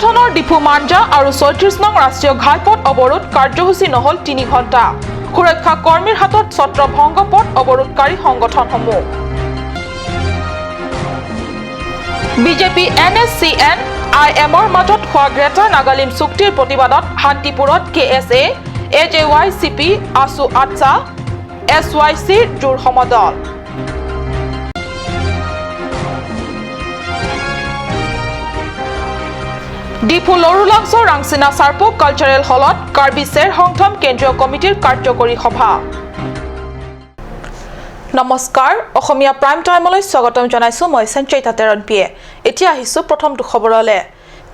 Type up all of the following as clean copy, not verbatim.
সংগঠনৰ ডিপু মাঞ্জা আৰু ৩৬ নং ৰাষ্ট্ৰীয় ঘাইপথ অৱৰোধ কাৰ্যসূচী নহল ৩ ঘণ্টা সুৰক্ষা কৰ্মীৰ হাতত ছত্ৰভংগ পথ অৱৰোধকাৰী সংগঠনসমূহ বিজেপি NSCN IMৰ মাজত হোৱা গ্ৰেটাৰ নাগালিম চুক্তিৰ প্ৰতিবাদত শান্তিপুৰত KSA AJYCP ASU আটছা SYCৰ জোৰ সমদল ডিপু লৰুলাংছৰ ৰাংচিনা চাৰ্পো কালচাৰেল হলত কাৰ্বি চেৰ সংগঠন কেন্দ্ৰীয় কমিটিৰ কাৰ্যকৰী সভা নমস্কাৰ অসমীয়া প্ৰাইম টাইমলৈ স্বাগতম জনাইছো মই সঞ্চয়িতা তেৰণপিয়ে এতিয়া আহিছো প্ৰথমটো খবৰলে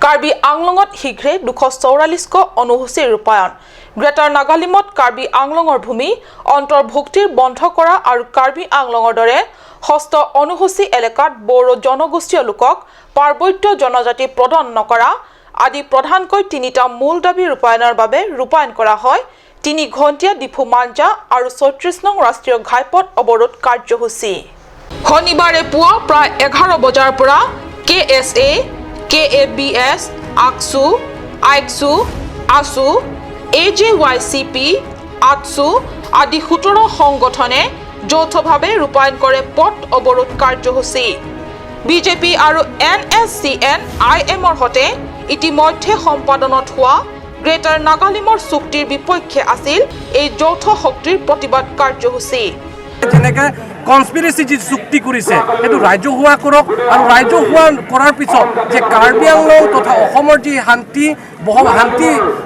কাৰ্বি আংলঙত শীঘ্ৰে 244 অনুসূচী ৰূপায়ণ গ্ৰেটাৰ নাগালিমত কাৰ্বি আংলঙৰ ভূমি অন্তৰ্ভুক্তিৰ বন্ধ কৰা আৰু কাৰ্বি আংলঙৰ দৰে হস্ত অনুসূচী এলেকাত বড়ো জনগোষ্ঠীয় লোকক পাৰ্বত্য জনজাতি প্ৰদান নকৰা আদি প্ৰধানকৈ তিনিটা মূল দাবী ৰূপায়ণৰ বাবে ৰূপায়ণ কৰা হয় 3 ঘণ্টীয়া ডিপু মাঞ্জা আৰু ৩৬ নং ৰাষ্ট্ৰীয় ঘাইপথ অৱৰোধ কাৰ্যসূচী শনিবাৰে পুৱা প্ৰায় 11 বজাৰ পৰা KSA KABS আকসু আইকসু ASU AJYCP আটছু আদি 17 সংগঠনে যৌথভাৱে ৰূপায়ণ কৰে পথ অৱৰোধ কাৰ্যসূচী বিজেপি আৰু NSCN IMৰ হতে ইতিমধ্যে সম্পাদনত হোৱা গ্ৰেটাৰ নাগালিমৰ চুক্তিৰ বিপক্ষে আছিল এই যৌথ শক্তিৰ প্ৰতিবাদ কাৰ্যসূচী যেনেকে কনস্পিৰেসি যি চুক্তি কৰিছে এটো ৰাজ্যহুৱা কৰক আৰু ৰাজ্যহুৱা কৰাৰ পিছত যে কাৰ্বি আংলং তথা অসমৰ যি শান্তি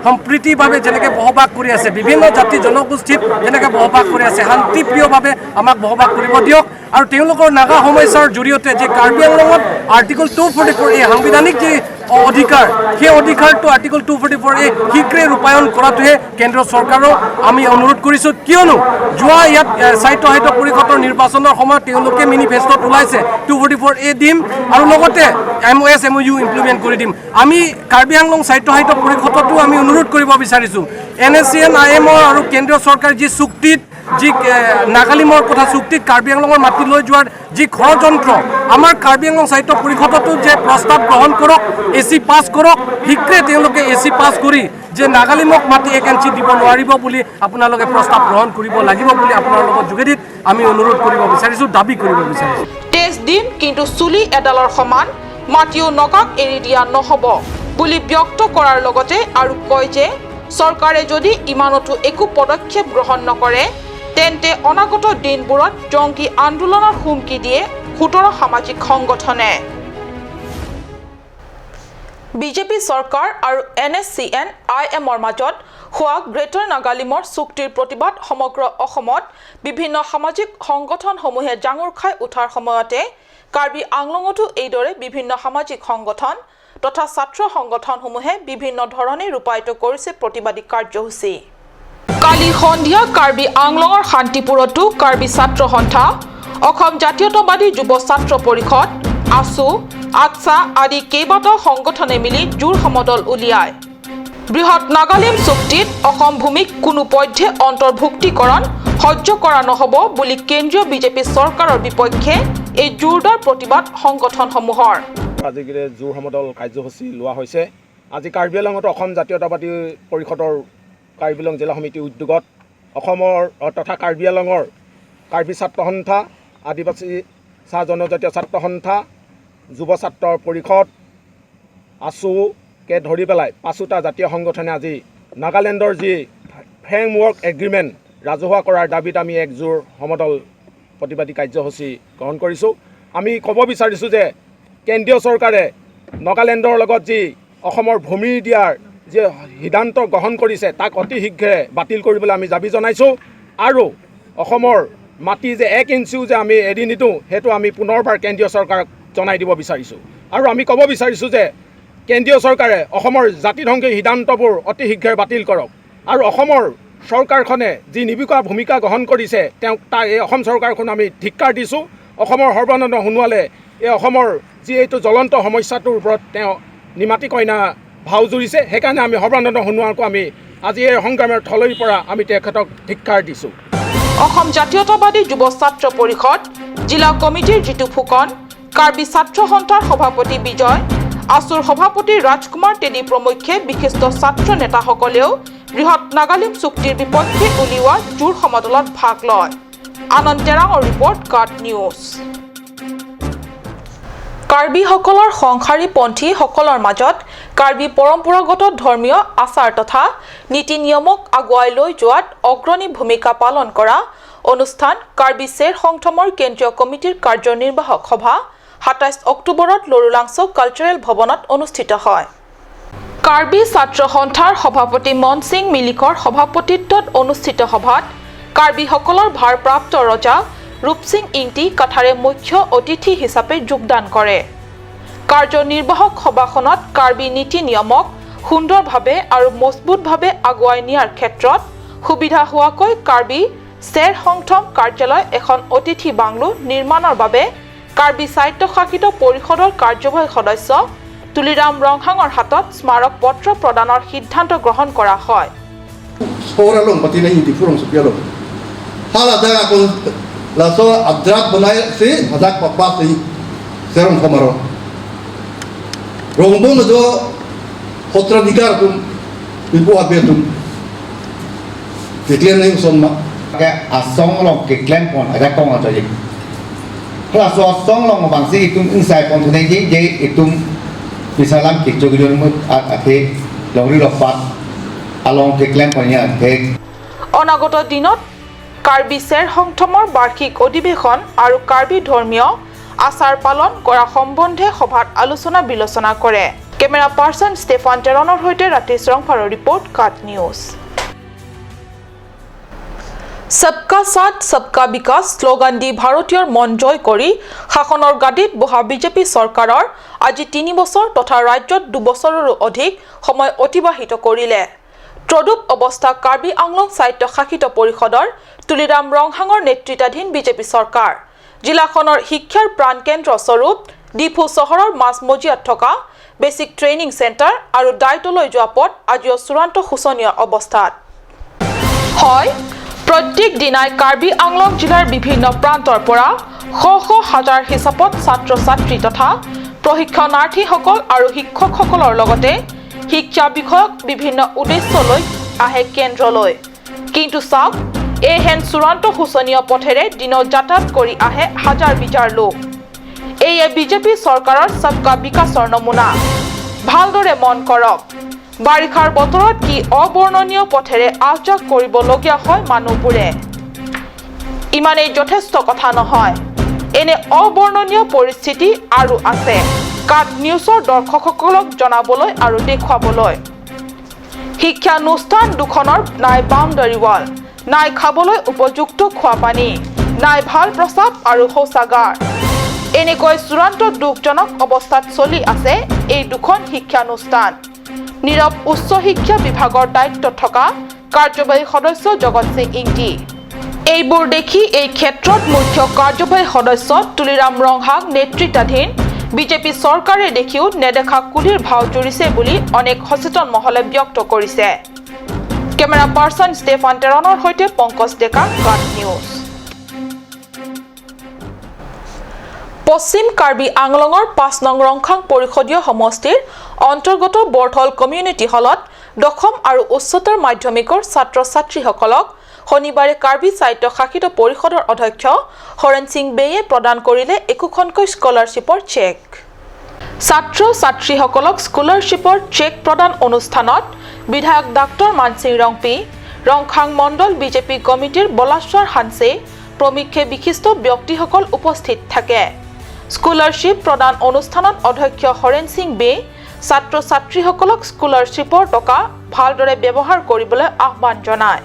সম্প্ৰীতিৰ বাবে যেনেকে বহবাস কৰি আছে বিভিন্ন জাতি জনগোষ্ঠীত যেনেকে বহবাস কৰি আছে শান্তিপ্ৰিয়ভাৱে আমাক বহবাস কৰিব দিয়ক আৰু তেওঁলোকৰ নাগা সমস্যাৰ জৰিয়তে যে কাৰ্বি আংলঙত আৰ্টিকল 244 এই সাংবিধানিক যি অধিকাৰ সেই অধিকাৰটো আৰ্টিকল 244 এই শীঘ্ৰে ৰূপায়ণ কৰাটোহে কেন্দ্ৰ চৰকাৰক আমি অনুৰোধ কৰিছো কিয়নো যোৱা ইয়াত সাহিত্য পৰিষদৰ নিৰ্বাচনৰ সময়ত তেওঁলোকে মেনিফেষ্টত ওলাইছে 244 দিম আৰু লগতে MOU ইমপ্লিমেণ্ট কৰি দিম আমি কাৰ্বি আংলং সাহিত্য পৰিষদতো আমি অনুৰোধ কৰিব বিচাৰিছো NSCN IM আৰু কেন্দ্ৰীয় চৰকাৰ যি চুক্তিত যি নাগালিমৰ কথা চুক্তিত কাৰ্বি আংলঙৰ মাটি লৈ যোৱাৰ যি ষড়যন্ত্ৰ আমাৰ কাৰ্বি আংলং সাহিত্য পৰিষদতো যে প্ৰস্তাৱ গ্ৰহণ কৰক AC পাছ কৰক শীঘ্ৰে তেওঁলোকে AC পাছ কৰি যে নাগালিমক মাটি 1 ইঞ্চি দিব নোৱাৰিব বুলি আপোনালোকে প্ৰস্তাৱ গ্ৰহণ কৰিব লাগিব বুলি আপোনালোকৰ যোগেদিত আমি অনুৰোধ কৰিব বিচাৰিছো দাবী কৰিব বিচাৰিছো টেষ্ট দিম কিন্তু চুলি এডালৰ সমান মাটিও নগাক এৰি দিয়া নহব বুলি ব্যক্ত কৰাৰ লগতে আৰু কয় যে চৰকাৰে যদি ইমানতো একো পদক্ষেপ গ্ৰহণ নকৰে তেন্তে অনাগত দিনবোৰত জংগী আন্দোলনৰ হুমকি দিয়ে 17 সামাজিক সংগঠনে বিজেপি চৰকাৰ আৰু NSCN IMৰ মাজত হোৱা গ্ৰেটাৰ নাগালিমৰ চুক্তিৰ প্ৰতিবাদ সমগ্ৰ অসমত বিভিন্ন সামাজিক সংগঠনসমূহে জাঙুৰ খাই উঠাৰ সময়তে কাৰ্বি আংলঙতো এইদৰে বিভিন্ন সামাজিক সংগঠন তথা ছাত্ৰ সংগঠনসমূহে বিভিন্ন ধৰণে ৰূপায়িত কৰিছে প্ৰতিবাদী কাৰ্যসূচী কালি সন্ধিয়া কাৰ্বি আংলঙৰ শান্তিপুৰতো কাৰ্বি ছাত্ৰ সন্থা অসম জাতীয়তাবাদী যুৱ ছাত্ৰ পৰিষদ ASU আটছা আদি কেইবাটাও সংগঠনে মিলি জোৰ সমদল উলিয়ায় বৃহৎ নাগালিম চুক্তিত অসম ভূমিক কোনো পধ্যে অন্তৰ্ভুক্তিকৰণ সহ্য কৰা নহব বুলি কেন্দ্ৰীয় বিজেপি চৰকাৰৰ বিপক্ষে এই জোৰদাৰ প্ৰতিবাদ সংগঠনসমূহৰ আজিৰে জোৰ সমদল কাৰ্যসূচী লোৱা হৈছে আজি কাৰ্বি আংলঙত অসম জাতীয়তাবাদী পৰিষদৰ কাৰ্বি আংলং জিলা সমিতিৰ উদ্যোগত অসমৰ তথা কাৰ্বি আংলঙৰ কাৰ্বি ছাত্ৰ সন্থা আদিবাসী চাহ জনজাতীয় ছাত্ৰ সন্থা যুৱ ছাত্ৰ পৰিষদ ASUকে ধৰি পেলাই 5টা জাতীয় সংগঠনে আজি নাগালেণ্ডৰ যি ফ্ৰেমৱৰ্ক এগ্ৰিমেণ্ট ৰাজহুৱা কৰাৰ দাবীত আমি একজোৰ সমদল প্ৰতিবাদী কাৰ্যসূচী গ্ৰহণ কৰিছোঁ আমি ক'ব বিচাৰিছোঁ যে কেন্দ্ৰীয় চৰকাৰে নাগালেণ্ডৰ লগত যি অসমৰ ভূমি দিয়াৰ যে সিদ্ধান্ত গ্ৰহণ কৰিছে তাক অতি শীঘ্ৰে বাতিল কৰিবলৈ আমি দাবী জনাইছোঁ আৰু অসমৰ মাটি যে 1 ইঞ্চিও যে আমি এৰি নিদিওঁ সেইটো আমি পুনৰবাৰ কেন্দ্ৰীয় চৰকাৰক জনাই দিব বিচাৰিছোঁ আৰু আমি ক'ব বিচাৰিছোঁ যে কেন্দ্ৰীয় চৰকাৰে অসমৰ জাতিধ্বংসী সিদ্ধান্তবোৰ অতি শীঘ্ৰে বাতিল কৰক আৰু অসমৰ চৰকাৰখনে যি নিবিকা ভূমিকা গ্ৰহণ কৰিছে তেওঁক তাৰ এই অসম চৰকাৰখন আমি ধিক্কাৰ দিছোঁ অসমৰ সৰ্বানন্দ সোণোৱালে এই অসমৰ যি এইটো জ্বলন্ত সমস্যাটোৰ ওপৰত তেওঁ নিমাতি কইনা ভাও জুৰিছে সেইকাৰণে আমি সৰ্বানন্দ সোণোৱালক আমি আজি এই সংগ্ৰামৰ থলীৰ পৰা আমি তেখেতক ধিক্কাৰ দিছোঁ অসম জাতীয়তাবাদী যুৱ ছাত্ৰ পৰিষদ জিলা কমিটিৰ জিতু ফুকন কাৰ্বি ছাত্ৰ সন্থাৰ সভাপতি বিজয় আসুৰ সভাপতি ৰাজকুমাৰ তেলী প্ৰমুখ্যে বিশিষ্ট ছাত্ৰ নেতাসকলেও বৃহৎ নাগালেণ্ড চুক্তিৰ বিপক্ষে উলিওৱা জোৰ সমদলত ভাগ লয় আনন্দ তেৰাঙৰ ৰিপৰ্ট কাট নিউজ কাৰ্বিসকলৰ সংসাৰীপন্থী সকলৰ মাজত কাৰ্বি পৰম্পৰাগত ধৰ্মীয় আচাৰ তথা নীতি নিয়মক আগুৱাই লৈ যোৱাত অগ্ৰণী ভূমিকা পালন কৰা অনুষ্ঠান কাৰ্বি চেৰ সংগঠনৰ কেন্দ্ৰীয় কমিটিৰ কাৰ্যনিৰ্বাহক সভা 27 অক্টোবৰত লৰুলাংছ কালচাৰেল ভৱনত অনুষ্ঠিত হয় কাৰ্বি ছাত্ৰ সন্থাৰ সভাপতি মন সিং মিলিকৰ সভাপতিত্বত অনুষ্ঠিত সভাত কাৰ্বিসকলৰ ভাৰপ্ৰাপ্ত ৰজা ৰূপসিং ইংটি কাঠাৰে মুখ্য অতিথি হিচাপে যোগদান কৰে কাৰ্যনিৰ্বাহক সভাখনত কাৰ্বি নীতি নিয়মক সুন্দৰভাৱে আৰু মজবুতভাৱে আগুৱাই নিয়াৰ ক্ষেত্ৰত সুবিধা হোৱাকৈ কাৰ্বি চেৰ সংগঠন কাৰ্যালয় এখন অতিথি বাংলো নিৰ্মাণৰ বাবে কাৰ্বি স্বায়ত্তশাসিত পৰিষদৰ কাৰ্যবাহী সদস্য তুলিৰাম ৰংহাঙৰ হাতত স্মাৰক পত্ৰ প্ৰদানৰ সিদ্ধান্ত গ্ৰহণ কৰা হয় Seorang patina hindi furong supialo. Hala daga kon laso adrak banai si hadak papa si serong komaro. Rombong do hotranikar tum ibu abetum. Keklian ni sonma. Cái song long keklian pon ada kong aja je. Kalau song long bangsi itu insai pon tu ni je itu misalam kekjogion mut ate lori lopat. Along keklian ponnya tek. অনাগত দিনত কাৰ্বি চেৰ সংগঠনৰ বাৰ্ষিক অধিৱেশন আৰু কাৰ্বি ধৰ্মীয় আচাৰ পালন কৰা সম্বন্ধে সভাত আলোচনা বিলোচনা কৰে কেমেৰা পাৰ্চন ষ্টেফান টেৰনৰ সৈতে ৰাতি শ্ৰংফাৰৰ ৰিপৰ্ট কাট নিউজ সবকা সাথ সবকা বিকাশ স্লোগান দি ভাৰতীয়ৰ মন জয় কৰি শাসনৰ গাদীত বহা বিজেপি চৰকাৰৰ আজি 3 বছৰ তথা ৰাজ্যত 2 বছৰৰো অধিক সময় অতিবাহিত কৰিলে তদুপ অৱস্থা কাৰ্বি আংলং স্বায়ত্তশাসিত পৰিষদৰ তুলিৰাম ৰংহাঙৰ নেতৃত্বাধীন বিজেপি চৰকাৰ জিলাখনৰ শিক্ষাৰ প্ৰাণকেন্দ্ৰ স্বৰূপ ডিফু চহৰৰ মাজমজিয়াত থকা বেচিক ট্ৰেইনিং চেণ্টাৰ আৰু দায়িত্বলৈ যোৱা পথ আজিও চূড়ান্ত শোচনীয় অৱস্থাত হয় প্ৰত্যেক দিনাই কাৰ্বি আংলং জিলাৰ বিভিন্ন প্ৰান্তৰ পৰা শ হাজাৰ হিচাপত ছাত্ৰ ছাত্ৰী তথা প্ৰশিক্ষণাৰ্থীসকল আৰু শিক্ষকসকলৰ লগতে শিক্ষা বিষয়ক বিভিন্ন উদ্দেশ্য লৈ আহে কেন্দ্ৰলৈ কিন্তু চাওক এহেন চূড়ান্ত শোচনীয় পথেৰে দিনত যাতায়াত কৰি আহে হাজাৰ বিজাৰ লোক এয়ে বিজেপি চৰকাৰৰ সবকা বিকাশৰ নমুনা ভালদৰে মন কৰক বাৰিষাৰ বতৰত কি অবৰ্ণনীয় পথেৰে আহযাক কৰিবলগীয়া হয় মানুহবোৰে ইমানেই যথেষ্ট কথা নহয় এনে অবৰ্ণনীয় পৰিস্থিতি আৰু আছে কাট নিউজৰ দৰ্শকসকলক জনাবলৈ আৰু দেখুৱাবলৈ শিক্ষানুষ্ঠান দুখনৰ নাই বাউণ্ডাৰী ৱাল নাই খাবলৈ উপযুক্ত খোৱা পানী নাই ভাল প্ৰস্ৰাৱ আৰু শৌচাগাৰ এনেকৈ চূড়ান্ত দুখজনক অৱস্থাত চলি আছে এই দুখন শিক্ষানুষ্ঠান নীৰৱ উচ্চ শিক্ষা বিভাগৰ দায়িত্বত থকা কাৰ্যবাহী সদস্য জগত সিং ইংটি এইবোৰ দেখি এই ক্ষেত্ৰত মুখ্য কাৰ্যবাহী সদস্য তুলিৰাম ৰংহাং নেতৃত্বাধীন বিজেপি চৰকাৰে দেখিও নেদেখা কুলিৰ ভাও জুৰিছে বুলি অনেক সচেতন মহলে ব্যক্ত কৰিছে কেমেৰা পাৰ্চন ষ্টেফান টেৰনৰ সৈতে পংকজ ডেকা কাট নিউজ পশ্চিম কাৰ্বি আংলঙৰ 5 নং ৰংখাং পৰিষদীয় সমষ্টিৰ অন্তৰ্গত বৰথল কমিউনিটি হলত দশম আৰু উচ্চতৰ মাধ্যমিকৰ ছাত্ৰ ছাত্ৰীসকলক শনিবাৰে কাৰ্বি স্বায়ত্তশাসিত পৰিষদৰ অধ্যক্ষ হৰেন সিং বেয়ে প্ৰদান কৰিলে একোখনকৈ স্কলাৰশ্বিপৰ চেক ছাত্ৰ ছাত্ৰীসকলক স্কলাৰশ্বিপৰ চেক প্ৰদান অনুষ্ঠানত বিধায়ক ডাক্তৰ মানসিং ৰংপি ৰংখাং মণ্ডল বিজেপি কমিটিৰ বলাশ্বৰ হানছে প্ৰমুখ্যে বিশিষ্ট ব্যক্তিসকল উপস্থিত থাকে স্কলাৰশ্বিপ প্ৰদান অনুষ্ঠানত অধ্যক্ষ হৰেন সিং বে ছাত্ৰ ছাত্ৰীসকলক স্কলাৰশ্বিপৰ টকা ভালদৰে ব্যৱহাৰ কৰিবলৈ আহ্বান জনায়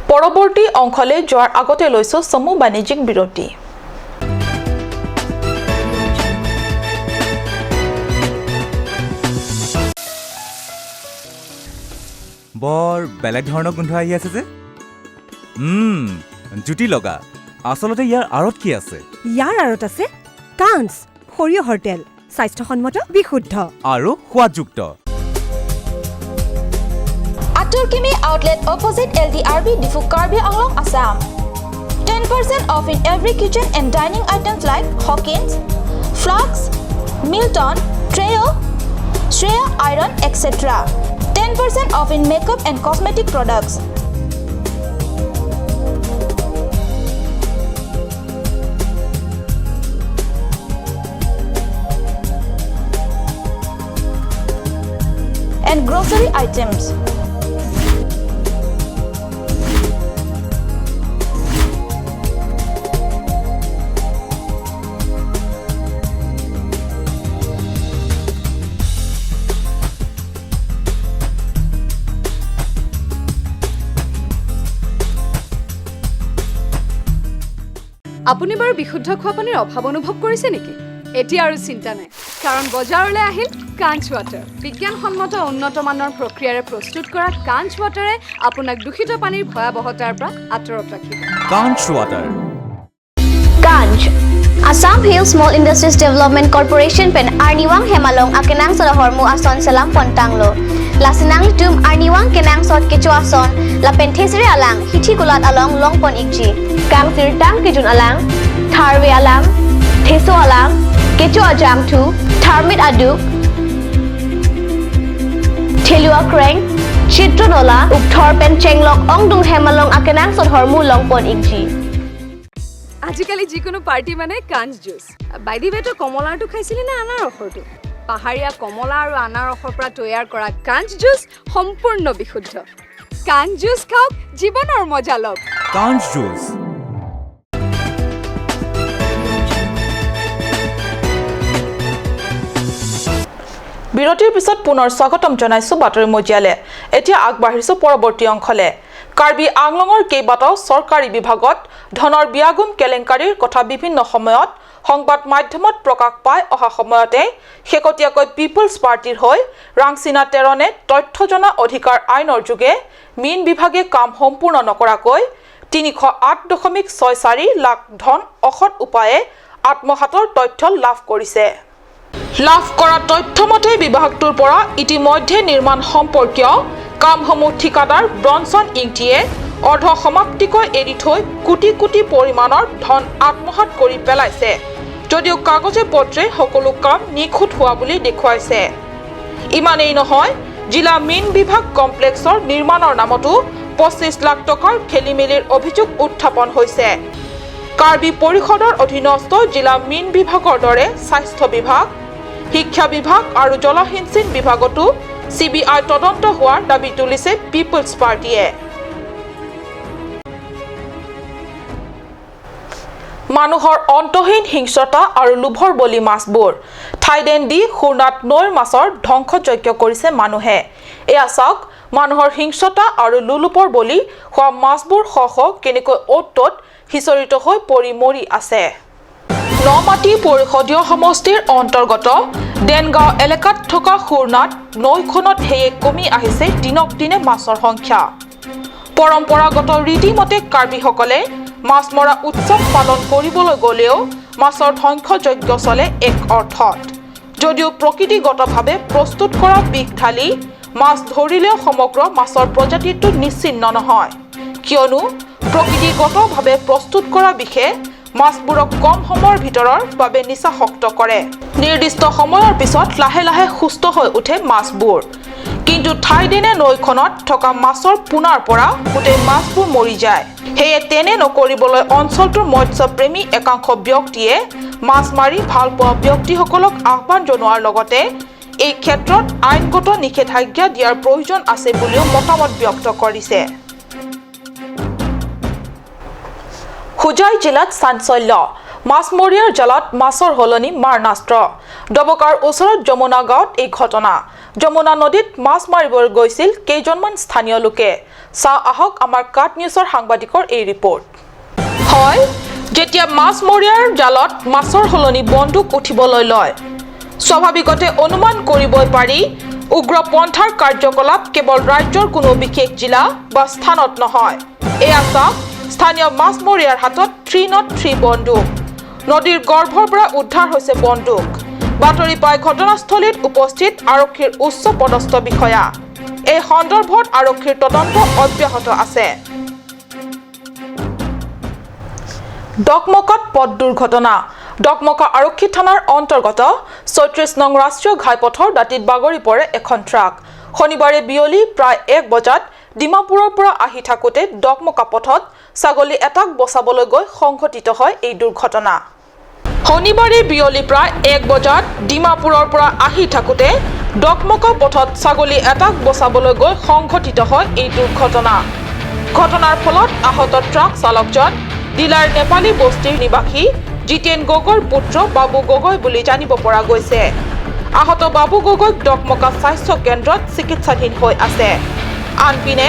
পৰৱৰ্তী অংশলৈ যোৱাৰ আগতে লৈছো সমু বাণিজ্যিক বিৰতি বৰ বেলেগ ধৰণৰ গোন্ধ আহি আছে যে জুতি লগা আসলতে ইয়াৰ আৰত কি আছে ইয়াৰ আৰত আছে কাঞ্চ সৰিয়হৰ তেল স্বাস্থ্যসন্মত বিশুদ্ধ আৰু সোৱাদযুক্ত Atur Kimi Outlet opposite LDRB Difu Karbi Anglong Assam 10% off in every kitchen and dining items like Hawkins, Flux, Milton, Treo, Shreya Iron, etc. 10% off in makeup and cosmetic products. And grocery items. আপুনি বাৰু বিশুদ্ধ খোৱা পানীৰ অভাৱ অনুভৱ কৰিছে নেকি? এতিয়া আৰু চিন্তা নাই, কাৰণ বজাৰলৈ আহিল কাঞ্চ ৱাটাৰ। বিজ্ঞানসন্মত উন্নত মানৰ প্ৰক্ৰিয়াৰে প্ৰস্তুত কৰা কাঞ্চ ৱাটাৰে আপোনাক দূষিত পানীৰ ভয়াৱহতাৰ পৰা আঁতৰত ৰাখিব। কাঞ্চ water. Kanj, Assam Hill Small Industries Development Corporation pen Arniwang Hemalong akenang sa hormu ason selam pontanglo. Lasinang tum Arniwang kenang sot kecuason la penthesiri alang hithi kulat along longpon ikji. Kang sirtang kijun alang, tharwe alang, theso alang, kecu ajam tu, tharmit aduk, thelua kreng, chitronola, upthor pen chenglok ongdung Hemalong akenang sot hormu longpon ikji. আজিকালি যিকোনো party মানে কাঞ্চ juice. বাইদি বেটো কমলাৰটো খাইছিলি নে আনাৰসৰটো? পাহাৰীয়া কমলা আৰু আনাৰসৰ পৰা তৈয়াৰ কৰা কাঞ্চ জুচ সম্পূৰ্ণ বিশুদ্ধ। কাঞ্চ জুচ খাওক, জীৱনৰ মজা লওক। কাঞ্চ জুচ। বিৰতিৰ পিছত পুনৰ স্বাগতম জনাইছো বাতৰি মজিয়ালে। এতিয়া আগবাঢ়িছো পৰৱৰ্তী অংশলে। কাৰ্বি আংলঙৰ কেইবাটাও চৰকাৰী বিভাগত ধনৰ বিয়াগুম কেলেংকাৰীৰ কথা বিভিন্ন সময়ত সংবাদ মাধ্যমত প্ৰকাশ পাই অহা সময়তে শেহতীয়াকৈ পিপলছ পাৰ্টিৰ হৈ ৰাংচিনা তেৰণে তথ্য জনা অধিকাৰ আইনৰ যোগে মীন বিভাগে কাম সম্পূৰ্ণ নকৰাকৈ ৩০৮.৬৪ লাখ ধন অসৎ উপায়ে আত্মসাতৰ তথ্য লাভ কৰিছে। লাভ কৰা তথ্যমতে বিভাগটোৰ পৰা ইতিমধ্যে নিৰ্মাণ সম্পৰ্কীয় কামসমূহ ঠিকাদাৰ ব্ৰনছন ইংটিয়ে অৰ্ধ সমাপ্তিকৈ এৰি থৈ কোটি কোটি পৰিমাণৰ ধন আত্মসাত কৰি পেলাইছে, যদিও কাগজে পত্ৰে সকলো কাম নিখুঁত হোৱা বুলি দেখুৱাইছে। ইমানেই নহয়, জিলা মীন বিভাগ কমপ্লেক্সৰ নিৰ্মাণৰ নামতো ২৫ লাখ টকাৰ খেলিমেলিৰ অভিযোগ উত্থাপন হৈছে। কাৰ্বি পৰিষদৰ অধীনস্থ জিলা মীন বিভাগৰ দৰে স্বাস্থ্য বিভাগ, শিক্ষা বিভাগ আৰু জলসিঞ্চন বিভাগতো CBI তদন্ত হোৱাৰ দাবী তুলিছে পিপলছ পাৰ্টিয়ে। মানুহৰ অন্তহীন হিংসতা আৰু লোভৰ বলি মাছবোৰ ঠাইডেন দি খুৰ্ণাত নৈৰ মাছৰ ধ্বংসযজ্ঞ কৰিছে মানুহে। এয়া চাওক মানুহৰ হিংসতা আৰু লোলুপৰ বলি হোৱা মাছবোৰ শ কেনেকৈ অ'ত-ত'ত সিঁচৰিত হৈ পৰি মৰি আছে। নমাটি পৰিষদীয় সমষ্টিৰ অন্তৰ্গত ডেনগাঁও এলেকাত থকা খুৰ্ণাত নৈখনত হেয়ে কমি আহিছে দিনক দিনে মাছৰ সংখ্যা। পৰম্পৰাগত ৰীতিমতে কাৰ্বিসকলে মাছ মৰা উৎসৱ পালন কৰিবলৈ গ'লেও মাছৰ ধ্বংসযজ্ঞ চলে এক অৰ্থত। যদিও প্ৰকৃতিগতভাৱে প্ৰস্তুত কৰা বিষ ঢালি মাছ ধৰিলেও সমগ্ৰ মাছৰ প্ৰজাতিটো নিশ্চিন্ন নহয়, কিয়নো প্ৰকৃতিগতভাৱে প্ৰস্তুত কৰা বিষে মাছবোৰক কম সময়ৰ ভিতৰৰ বাবে নিচাসক্ত কৰে। নিৰ্দিষ্ট সময়ৰ পিছত লাহে লাহে সুস্থ হৈ উঠে মাছবোৰ, কিন্তু ঠাইডেনে নৈখনত থকা মাছৰ পোনাৰ পৰা গোটেই মাছবোৰ মৰি যায়। সেয়ে তেনে নকৰিবলৈ অঞ্চলটোৰ মৎস্যপ্ৰেমী একাংশ ব্যক্তিয়ে মাছ মাৰি ভাল পোৱা ব্যক্তিসকলক আহ্বান জনোৱাৰ লগতে এই ক্ষেত্ৰত আইনগত নিষেধাজ্ঞা দিয়াৰ প্ৰয়োজন আছে বুলিও মতামত ব্যক্ত কৰিছে। হুজাই জিলাত চাঞ্চল্য, মাছমৰীয়াৰ জালত মাছৰ হলনি মাৰণাস্ত্ৰ। ডবকাৰ ওচৰত যমুনা গাঁৱত এই ঘটনা। যমুনা নদীত মাছ মাৰিবলৈ গৈছিল কেইজনমান স্থানীয় লোকে। চাওঁ আহক আমাৰ কাট নিউজৰ সাংবাদিকৰ এই ৰিপৰ্ট। হয়, যেতিয়া মাছমৰীয়াৰ জালত মাছৰ হলনি বন্দুক উঠিবলৈ লয়, স্বাভাৱিকতে অনুমান কৰিবই পাৰি উগ্ৰপন্থাৰ কাৰ্যকলাপ কেৱল ৰাজ্যৰ কোনো বিশেষ জিলা বা স্থানত নহয়। এয়া চাওক স্থানীয় মাছমৰীয়াৰ হাতত 303 বন্দুক। নদীৰ গৰ্ভৰ পৰা উদ্ধাৰ হৈছে বন্দুক। বাতৰি পাই ঘটনাস্থলীত উপস্থিত আৰক্ষীৰ উচ্চ পদস্থ বিষয়া। এই সন্দৰ্ভত আৰক্ষীৰ তদন্ত অব্যাহত আছে। ডকমকত পথ দুৰ্ঘটনা ডকমকা আৰক্ষী থানাৰ অন্তৰ্গত ৩৬ নং ৰাষ্ট্ৰীয় ঘাইপথৰ দাঁতিত বাগৰি পৰে এখন ট্ৰাক শনিবাৰে বিয়লি প্ৰায় 1 বজাত ডিমাপুৰৰ পৰা আহি থাকোতে ডকমকা পথত ছাগলী এটাক বচাবলৈ গৈ সংঘটিত হয় এই দুৰ্ঘটনা শনিবাৰে বিয়লি প্ৰায় 1 বজাত ডিমাপুৰৰ পৰা আহি থাকোতে ডকমকা পথত ছাগলী এটাক বচাবলৈ গৈ সংঘটিত হয় এই দুৰ্ঘটনা ঘটনাৰ ফলত আহত ট্ৰাক চালকজন ডিলাৰ নেপালী বস্তিৰ নিবাসী জিতেন গগৈৰ পুত্ৰ বাবু গগৈ বুলি জানিব পৰা গৈছে আহত বাবু গগৈক ডকমকা স্বাস্থ্য কেন্দ্ৰত চিকিৎসাধীন হৈ আছে আনপিনে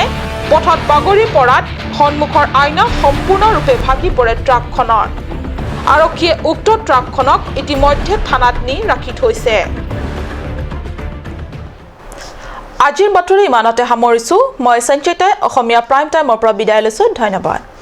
পথত বাগৰি পৰাত সন্মুখৰ আইনা সম্পূৰ্ণৰূপে ভাগি পৰে ট্ৰাকখনৰ আৰক্ষীয়ে উক্ত ট্ৰাকখনক ইতিমধ্যে থানাত নি ৰাখি থৈছে আজিৰ বাতৰি ইমানতে সামৰিছো মই সঞ্চিতাই অসমীয়া প্ৰাইম টাইমৰ পৰা বিদায় লৈছো ধন্যবাদ